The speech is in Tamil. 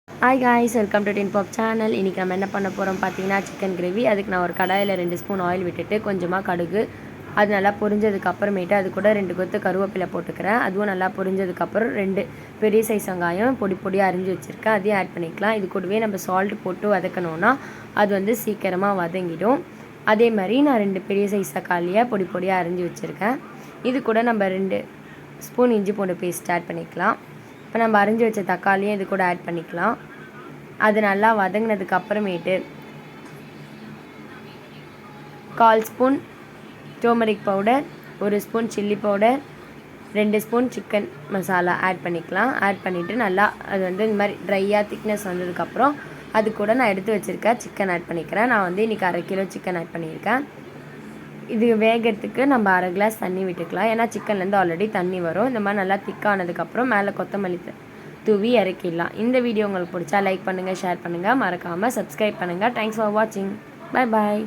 Hi guys, welcome to Tin Pop channel. இன்றைக்கி நம்ம என்ன பண்ண போகிறோம் பார்த்தீங்கன்னா, சிக்கன் கிரேவி. அதுக்கு நான் ஒரு கடாயில் 2 ஸ்பூன் ஆயில் விட்டுட்டு கொஞ்சமாக கடுகு, அது நல்லா பொரிஞ்சதுக்கு அப்புறமேட்டு அது கூட 2 கொத்து கருவேப்பிலை போட்டுக்கிறேன். அதுவும் நல்லா பொரிஞ்சதுக்கப்புறம் 2 பெரிய சைஸ் வெங்காயம் பொடி பொடியாக அரிஞ்சு வச்சுருக்கேன், அதையும் ஆட் பண்ணிக்கலாம். இது கூடவே நம்ம சால்ட் போட்டு வதக்கணுன்னா அது வந்து சீக்கிரமாக வதங்கிடும். அதே மாதிரி நான் 2 பெரிய சைஸ் தக்காளியை பொடி பொடியாக அரிஞ்சு வச்சுருக்கேன். இது கூட நம்ம 2 ஸ்பூன் இஞ்சி பூண்டு பேஸ்ட் ஆட் பண்ணிக்கலாம். இப்போ நம்ம அரிஞ்சு வச்ச தக்காளியும் இது கூட ஆட் பண்ணிக்கலாம். அது நல்லா வதங்கினதுக்கு அப்புறமேட்டு 1/4 spoon turmeric powder, 1 spoon chilli powder, 2 spoon chicken masala add பண்ணிக்கலாம். ஆட் பண்ணிவிட்டு நல்லா அது வந்து இந்த மாதிரி ட்ரையாக திக்னஸ் வந்ததுக்கப்புறம் அது கூட நான் எடுத்து வச்சுருக்கேன் சிக்கன் ஆட் பண்ணிக்கிறேன். நான் வந்து இன்றைக்கி 1/2 கிலோ சிக்கன் ஆட் பண்ணியிருக்கேன். இது வேகிறதுக்கு நம்ம 1/2 கிளாஸ் தண்ணி விட்டுக்கலாம். ஏன்னா சிக்கன்லேருந்து ஆல்ரெடி தண்ணி வரும். இந்த மாதிரி நல்லா திக்கானதுக்கப்புறம் மேலே கொத்தமல்லி தூவி இறக்கிடலாம். இந்த வீடியோ உங்களுக்கு பிடிச்சா லைக் பண்ணுங்கள், ஷேர் பண்ணுங்கள், மறக்காமல் சப்ஸ்கிரைப் பண்ணுங்கள். தேங்க்ஸ் ஃபார் வாட்சிங். Bye bye.